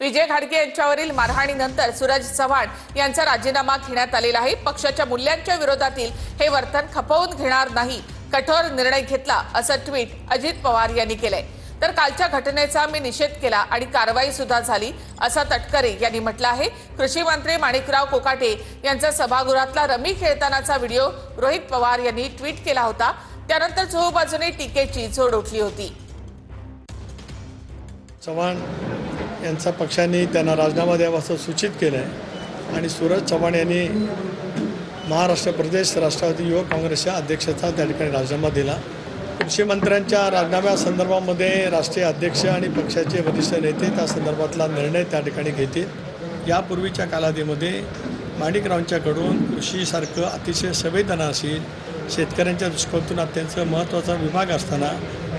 विजय घाडगे यांच्यावरील मारहाणीनंतर सूरज चव्हाण यांचा राजीनामा घेण्यात आलेला आहे। पक्षाच्या मूल्यांच्या विरोधातील हे वर्तन खपवून घेणार नाही, कठोर निर्णय घेतला असं ट्विट अजित पवार यांनी केलंय। तर कालच्या घटनेचा मी निषेध केला आणि कारवाई सुद्धा झाली असं तटकरे यांनी म्हटलं आहे। कृषी मंत्री माणिकराव कोकाटे यांचा सभागृहातला रमी खेळतानाचा व्हिडिओ रोहित पवार यांनी ट्विट केला होता। त्यानंतर चहूबाजूने टीकेची झोड उठली होती। चव्हाण यांचा पक्षाने त्यांना राजीनामा द्यावा असं सूचित केलं आहे आणि सूरज चव्हाण यांनी महाराष्ट्र प्रदेश राष्ट्रवादी युवक काँग्रेसच्या अध्यक्षाचा त्या ठिकाणी राजीनामा दिला। कृषी मंत्र्यांच्या राजीनाम्यासंदर्भामध्ये राष्ट्रीय अध्यक्ष आणि पक्षाचे वरिष्ठ नेते त्या संदर्भातला निर्णय त्या ठिकाणी घेतील। यापूर्वीच्या कालावधीमध्ये माणिकरावांच्याकडून कृषीसारखं अतिशय संवेदनाशील शेतकऱ्यांच्या दृष्टिकोनातून अत्यंत महत्त्वाचा विभाग असताना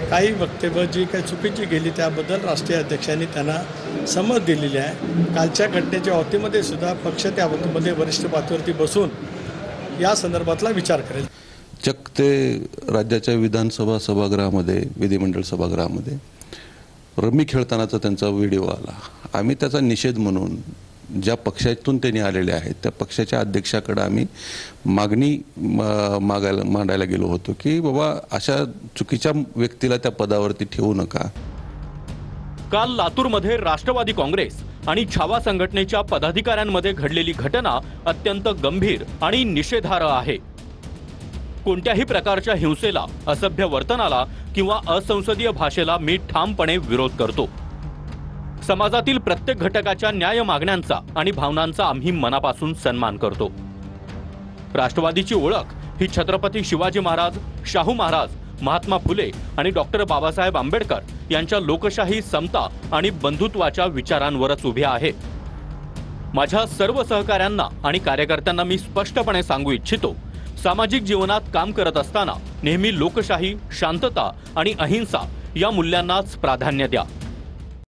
काही वक्तव्य जी काही चुकीची गेली त्याबद्दल राष्ट्रीय अध्यक्षांनी त्यांना समज दिलेली आहे। कालच्या घटनेच्या बाबतीमध्ये सुद्धा पक्ष त्या बाबतीमध्ये वरिष्ठ पातळीवरती बसून या संदर्भातला विचार करेल। चक्क ते राज्याच्या विधानसभा सभागृहामध्ये विधिमंडळ सभागृहामध्ये रमी खेळतानाचा त्यांचा व्हिडिओ आला। आम्ही त्याचा निषेध म्हणून ज्या पक्षातून त्यांनी आलेले आहेत त्या पक्षाच्या अध्यक्षाकडे आम्ही मागणी मांडायला गेलो होतो की बाबा अशा चुकीच्या व्यक्तीला त्या पदावरती ठेवू नका। काल लातूरमध्ये राष्ट्रवादी काँग्रेस आणि छावा संघटनेच्या पदाधिकाऱ्यांमध्ये घडलेली घटना अत्यंत गंभीर आणि निषेधार्ह आहे। कोणत्याही प्रकारच्या हिंसेला, असभ्य वर्तनाला किंवा असंसदीय भाषेला मी ठामपणे विरोध करतो। समाजातील प्रत्येक घटकाच्या न्याय मागण्यांचा आणि भावनांचा आम्ही मनापासून सन्मान करतो। राष्ट्रवादीची ओळख ही छत्रपती शिवाजी महाराज, शाहू महाराज, महात्मा फुले आणि डॉक्टर बाबासाहेब आंबेडकर यांच्या लोकशाही, समता आणि बंधुत्वाच्या विचारांवरच उभी आहे। माझ्या सर्व सहकाऱ्यांना आणि कार्यकर्त्यांना मी स्पष्टपणे सांगू इच्छितो, सामाजिक जीवनात काम करत असताना नेहमी लोकशाही, शांतता आणि अहिंसा या मूल्यांनाच प्राधान्य द्या।